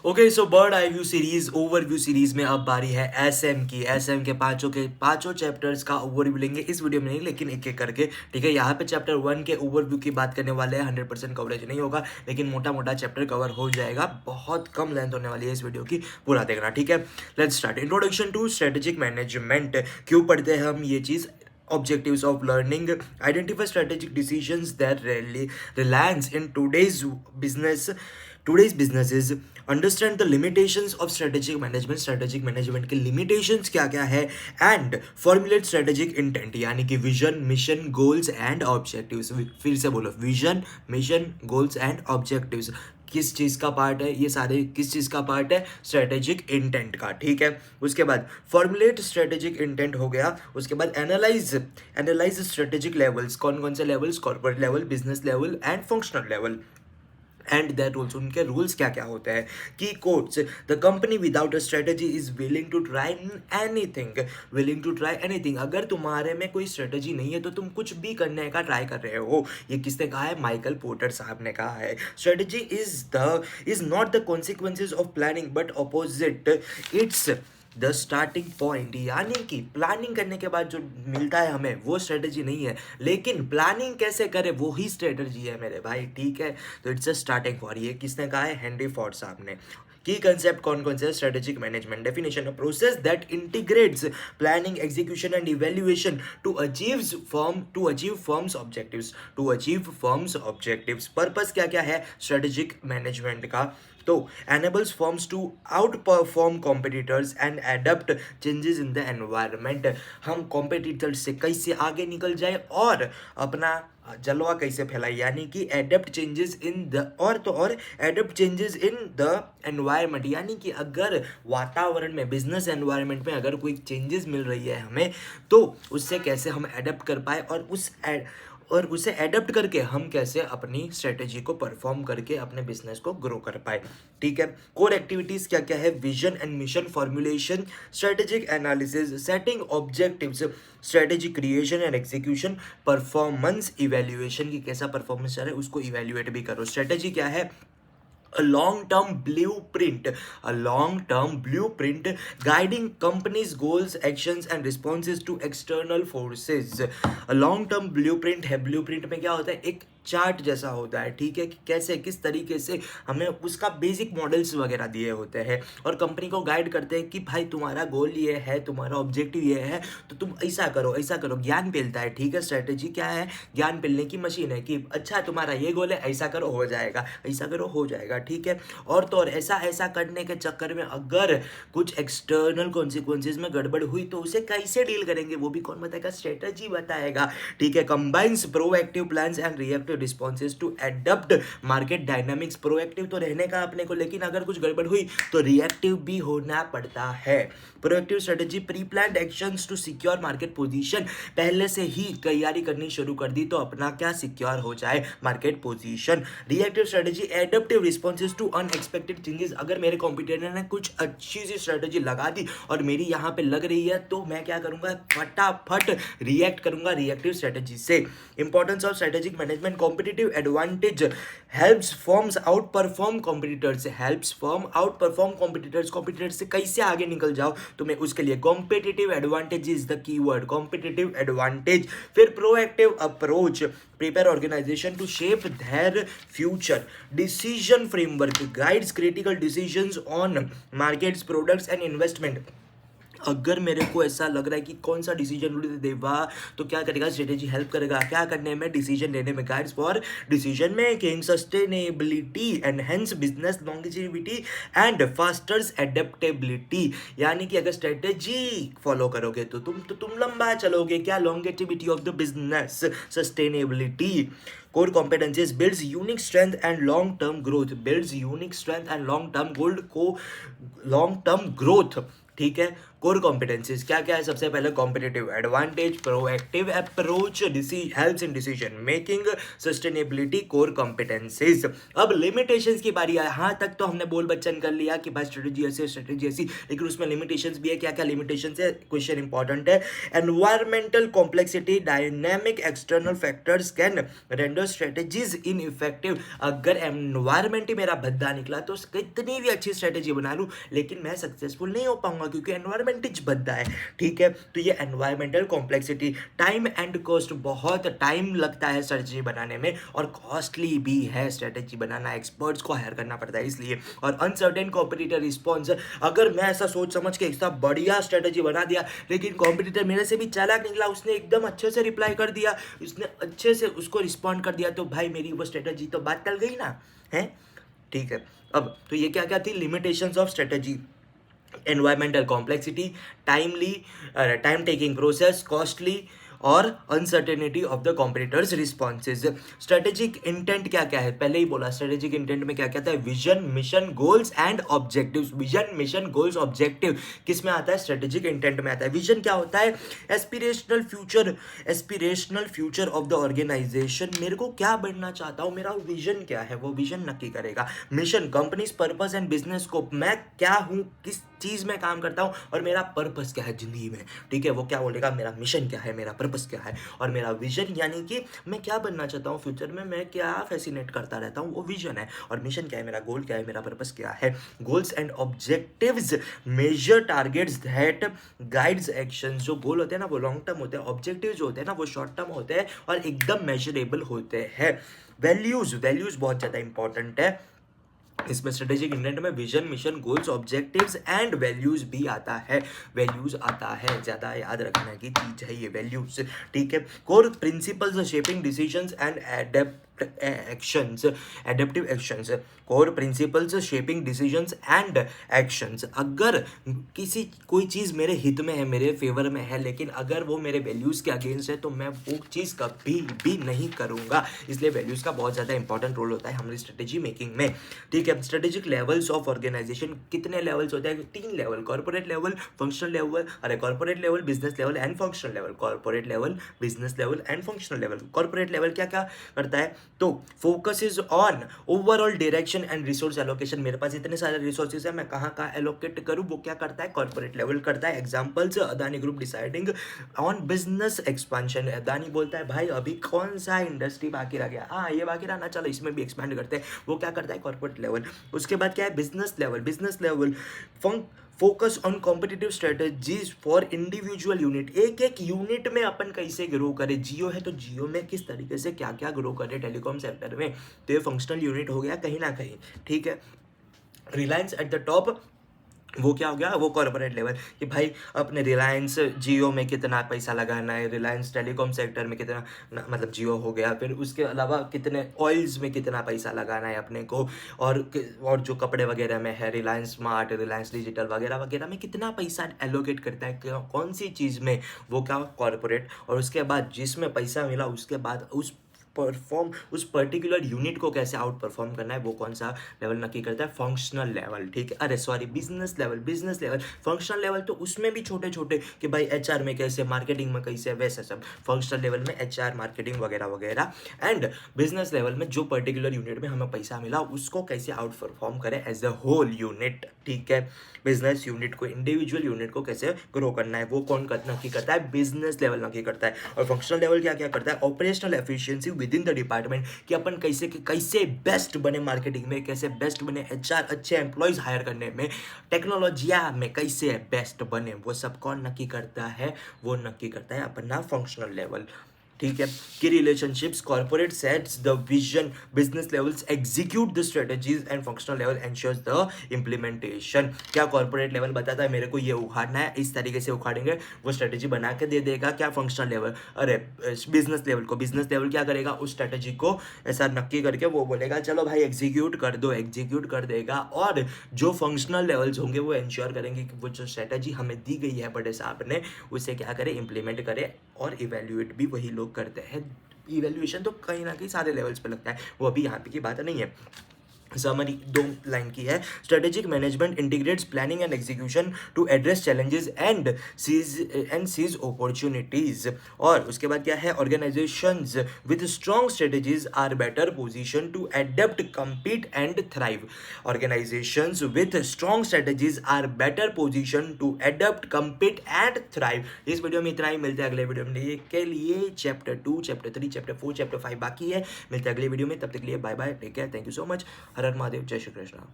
Okay so bird eye view series overview series में अब बारी है एसएम की। एसएम के पांचों चैप्टर्स का ओवरव्यू लेंगे इस वीडियो में, नहीं लेकिन एक एक करके। ठीक है, यहाँ पे चैप्टर 1 के ओवरव्यू की बात करने वाले हैं। 100% कवरेज नहीं होगा, लेकिन मोटा मोटा चैप्टर कवर हो जाएगा। बहुत कम लेंथ होने वाली है इस वीडियो की, पूरा देखना। ठीक है, let's start. Introduction to strategic management. क्यों पढ़ते हैं हम ये चीज़? Objectives of learning: identify strategic decisions that really reliance in today's businesses. Understand the limitations of strategic management के limitations क्या क्या है, and formulate strategic intent यानी कि vision, mission, goals and objectives। फिर से बोलो, vision, mission, goals and objectives किस चीज़ का पार्ट है? ये सारे किस चीज़ का पार्ट है? स्ट्रेटेजिक इंटेंट का। ठीक है, उसके बाद फॉर्मुलेट स्ट्रेटेजिक इंटेंट हो गया। उसके बाद एनालाइज स्ट्रेटेजिक लेवल्स। कौन कौन से levels? Corporate level, business level and functional level. And that also, उनके रूल्स क्या क्या होते हैं? Key quotes: the company without a strategy is willing to try anything. अगर तुम्हारे में कोई स्ट्रेटेजी नहीं है तो तुम कुछ भी करने का ट्राई कर रहे हो। ये किसने कहा है? माइकल पोर्टर साहब ने कहा है। Strategy is not the consequences of planning but opposite it's the starting point. यानी कि प्लानिंग करने के बाद जो मिलता है हमें वो स्ट्रेटेजी नहीं है, लेकिन प्लानिंग कैसे करें वो ही स्ट्रेटेजी है मेरे भाई। ठीक है, तो इट्स अ स्टार्टिंग पॉइंट। ये किसने कहा है? हेनरी फोर्ड साहब ने। की कंसेप्ट कौन कौन से? Strategic management definition: a process that integrates planning, execution and evaluation to achieve firm's objectives. Purpose क्या क्या है स्ट्रेटेजिक मैनेजमेंट का? तो enables firms to outperform competitors and adapt changes in the environment। हम competitors से कैसे आगे निकल जाए और अपना जलवा कैसे फैलाए, यानी कि adapt changes in the adapt changes in the environment. यानी कि अगर वातावरण में, बिजनेस एनवायरनमेंट में अगर कोई चेंजेस मिल रही है हमें, तो उससे कैसे हम एडेप्ट कर पाए और उसे एडप्ट करके हम कैसे अपनी स्ट्रेटेजी को परफॉर्म करके अपने बिजनेस को ग्रो कर पाए। ठीक है, कोर एक्टिविटीज क्या क्या है? Vision and mission formulation, strategic analysis, setting objectives, strategy creation and execution, performance evaluation की कैसा परफॉर्मेंस चल रहा है उसको इवेल्युएट भी करो। स्ट्रेटेजी क्या है? A long-term blueprint guiding companies' goals, actions and responses to external forces। A long-term blueprint है। blueprint में क्या होता है? एक चार्ट जैसा होता है। ठीक है, कि कैसे किस तरीके से हमें उसका बेसिक मॉडल्स वगैरह दिए होते हैं और कंपनी को गाइड करते हैं कि भाई तुम्हारा गोल ये है, तुम्हारा ऑब्जेक्टिव ये है, तो तुम ऐसा करो ऐसा करो। ज्ञान मिलता है। ठीक है, स्ट्रेटेजी क्या है? ज्ञान मिलने की मशीन है कि अच्छा तुम्हारा ये गोल है, ऐसा करो हो जाएगा, ऐसा करो हो जाएगा। ठीक है, और तो और ऐसा करने के चक्कर में अगर कुछ एक्सटर्नल कॉन्सिक्वेंसेज में गड़बड़ हुई तो उसे कैसे डील करेंगे वो भी कौन बताएगा? स्ट्रेटेजी बताएगा। ठीक है, combines proactive plans and reactive responses to adapt market dynamics. Proactive तो रहने का अपने को, लेकिन अगर कुछ गड़बड़ हुई तो रिएक्टिव भी होना पड़ता है। Proactive strategy: pre planned actions to secure market position. पहले से ही तैयारी करनी शुरू कर दी तो अपना क्या सिक्योर हो जाए? Market position. Reactive strategy: adaptive responses to unexpected changes. अगर मेरे कॉम्पिटिटर ने कुछ अच्छी सी स्ट्रेटेजी लगा दी और मेरी यहाँ पे लग रही है तो मैं क्या करूंगा? फटाफट रिएक्ट करूंगा रिएक्टिव स्ट्रेटेजी से। Importance of strategic management: competitive advantage, helps firms outperform competitors. Competitors से कैसे आगे निकल जाओ तुम्हें, उसके लिए competitive advantage is the keyword. Competitive advantage. फिर proactive approach: prepare organization to shape their future. Decision framework guides critical decisions on markets, products and investment। अगर मेरे को ऐसा लग रहा है कि कौन सा डिसीजन देवा तो क्या करेगा? स्ट्रेटेजी हेल्प करेगा क्या करने में? डिसीजन लेने में। Guides for decision making, sustainability, enhance business longevity and fosters adaptability. यानी कि अगर स्ट्रेटेजी फॉलो करोगे तो तुम लंबा चलोगे। क्या? Longevity of the business, sustainability. core competencies: builds unique strength and long term growth। ठीक है। कोर कॉम्पिटेंसीज क्या क्या है? सबसे पहले competitive advantage, proactive approach, helps in decision making, sustainability, core competencies. अब लिमिटेशंस की बारी है। हाँ तक तो हमने बोल बच्चन कर लिया कि भाई स्ट्रेटेजी ऐसी स्ट्रेटेजी ऐसी, लेकिन उसमें लिमिटेशंस भी है। क्या क्या लिमिटेशंस है? क्वेश्चन इंपॉर्टेंट है। Environmental complexity, dynamic external factors can render strategies ineffective. अगर एनवायरमेंट ही मेरा भद्दा निकला तो कितनी भी अच्छी स्ट्रेटेजी बना लूं लेकिन मैं सक्सेसफुल नहीं हो पाऊंगा, क्योंकि एनवायरमेंट ही भद्दा है। ठीक है, तो ये environmental complexity, time and cost, बहुत टाइम लगता है स्ट्रेटेजी बनाने में और कॉस्टली भी है स्ट्रेटेजी बनाना, एक्सपर्ट्स को हायर करना पड़ता है इसलिए। और अनसर्टेन कॉम्पिटिटर रिस्पॉन्स, अगर मैं ऐसा सोच समझ के इतना बढ़िया स्ट्रेटेजी बना दिया लेकिन कॉम्पिटिटर मेरे से भी चालाक निकला, उसने एकदम अच्छे से रिप्लाई कर दिया, उसने अच्छे से उसको रिस्पॉन्ड कर दिया, तो भाई मेरी वो स्ट्रेटेजी तो बात टल गई ना, है। ठीक है, अब तो ये क्या क्या थी limitations of strategy? Environmental complexity, timely time taking process, costly और uncertainty of the competitors responses. Strategic intent क्या क्या है? पहले ही बोला, स्ट्रेटेजिक इंटेंट में क्या क्या था? Vision, mission, goals and objectives. Vision, mission, goals, objective किस में आता है? स्ट्रेटेजिक इंटेंट में आता है। विजन क्या होता है? Aspirational future of the organisation, मेरे को क्या बनना चाहता हूँ, मेरा विजन क्या है, वो विजन नक्की करेगा। Mission, companies purpose and business scope, मैं क्या हूँ, किस चीज में काम करता हूँ और मेरा पर्पस क्या है जिंदगी में। ठीक है, वो क्या बोलेगा, मेरा मिशन क्या है, मेरा पर्पस क्या है, और मेरा विजन यानी कि मैं क्या बनना चाहता हूँ फ्यूचर में, मैं क्या फैसिनेट करता रहता हूँ, वो विजन है। और मिशन क्या है, मेरा गोल क्या है, मेरा पर्पस क्या है। Goals and objectives, major targets that guides actions. जो गोल होते हैं ना वो लॉन्ग टर्म होते हैं, ऑब्जेक्टिव जो होते हैं ना वो शॉर्ट टर्म होते हैं और एकदम मेजरेबल होते हैं। वैल्यूज, वैल्यूज बहुत ज्यादा इंपॉर्टेंट है इसमें। स्ट्रेटेजिक इंटेंट में vision, mission, goals, objectives and values भी आता है। वैल्यूज आता है, ज्यादा याद रखने की चीज है ये वैल्यूज। ठीक है, core principles shaping decisions and adaptive actions. Core principles shaping decisions and actions, अगर कोई चीज मेरे हित में है, मेरे फेवर में है, लेकिन अगर वो मेरे वैल्यूज के अगेंस्ट है तो मैं वो चीज कभी भी नहीं करूंगा। इसलिए वैल्यूज का बहुत ज्यादा इंपॉर्टेंट रोल होता है हमारी स्ट्रेटेजी मेकिंग में। ठीक है, स्ट्रेटेजिक लेवल्स ऑफ ऑर्गेनाइजेशन, कितने लेवल्स होते हैं? 3 level, corporate level, functional level, corporate level, business level and functional level. Corporate level, business level and functional level. Corporate level क्या क्या करता है? तो focus is on overall direction and resource allocation, मेरे पास इतने सारे रिसोर्सेज है, मैं कहाँ कहाँ एलोकेट करूँ, वो क्या करता है? कॉर्पोरेट लेवल करता है। Examples, Adani group deciding on business expansion, Adani बोलता है भाई अभी कौन सा इंडस्ट्री बाकी रह गया, हाँ ये बाकी रहा ना, चलो इसमें भी एक्सपेंड करते हैं, वो क्या करता है? Corporate level. उसके बाद क्या है? Business level. Business level focus on competitive strategies for individual unit, एक एक यूनिट में अपन कैसे ग्रो करें। जियो है तो जियो में किस तरीके से क्या क्या ग्रो करें टेलीकॉम सेक्टर में, तो ये फंक्शनल यूनिट हो गया कहीं ना कहीं। ठीक है, रिलायंस एट द टॉप, वो क्या हो गया? वो कॉर्पोरेट लेवल कि भाई अपने रिलायंस जियो में कितना पैसा लगाना है, रिलायंस टेलीकॉम सेक्टर में कितना, मतलब जियो हो गया, फिर उसके अलावा कितने ऑयल्स में कितना पैसा लगाना है अपने को, और जो कपड़े वगैरह में है रिलायंस स्मार्ट, रिलायंस डिजिटल वगैरह वगैरह में कितना पैसा एलोकेट करता है कौन सी चीज़ में, वो क्या? कॉर्पोरेट। और उसके बाद जिसमें पैसा मिला उसके बाद उस पर्टिकुलर यूनिट को कैसे आउट परफॉर्म करना है, वो कौन सा लेवल नक्की करता है? Functional level. ठीक है, अरे sorry, business level. Business level, functional level तो उसमें भी छोटे छोटे कि भाई एचआर में कैसे, मार्केटिंग में कैसे, वैसे सब। फंक्शनल लेवल में एचआर, मार्केटिंग वगैरह वगैरह। एंड बिजनेस लेवल में जो पर्टिकुलर यूनिट में हमें पैसा मिला उसको कैसे आउट परफॉर्म करें एज अ होल यूनिट। ठीक है, बिजनेस यूनिट को, इंडिविजुअल यूनिट को कैसे ग्रो करना है, वो कौन नक्की करता है? बिजनेस लेवल नक्की करता है। और फंक्शनल लेवल क्या क्या करता है? Operational efficiency with in the department, कि अपन कैसे बेस्ट बने मार्केटिंग में, कैसे बेस्ट बने एचआर, अच्छे एम्प्लॉयज हायर करने में, टेक्नोलॉजिया में कैसे बेस्ट बने, वो सब कौन नक्की करता है? वो नक्की करता है अपना फंक्शनल लेवल। ठीक है, की relationships, corporate sets the vision, business levels execute the strategies and functional level ensures the implementation. क्या कॉर्पोरेट लेवल बताता है मेरे को ये उखाड़ना है, इस तरीके से उखाड़ेंगे, वो स्ट्रेटेजी बना के दे देगा। क्या? फंक्शनल लेवल, अरे बिजनेस लेवल को, बिजनेस लेवल क्या करेगा? उस स्ट्रेटेजी को ऐसा नक्की करके वो बोलेगा चलो भाई एग्जीक्यूट कर दो, एग्जीक्यूट कर देगा। और जो फंक्शनल लेवल्स होंगे वो इंश्योर करेंगे कि वो जो स्ट्रेटेजी हमें दी गई है बड़े साहब ने, उसे क्या करे? इंप्लीमेंट करे। और इवेल्युएट भी वही लोग करते हैं। इवेल्युएशन तो कहीं ना कहीं सारे लेवल्स पे लगता है, वो अभी यहाँ पे की बात नहीं है। समरी 2 लाइन की है। Strategic management integrates planning and execution to address challenges and seize opportunities. और उसके बाद क्या है, organisations with strong strategies are better position to adapt compete and thrive. Organisations with strong strategies are better position to adapt compete and thrive. इस video में इतना ही, मिलते हैं अगले वीडियो में के लिए। चैप्टर 2, चैप्टर 3, चैप्टर 4, चैप्टर 5 बाकी है। मिलते हैं अगले वीडियो में, तब तक के लिए bye bye, take care, thank you so much. हर हर महादेव, जय श्री कृष्णा।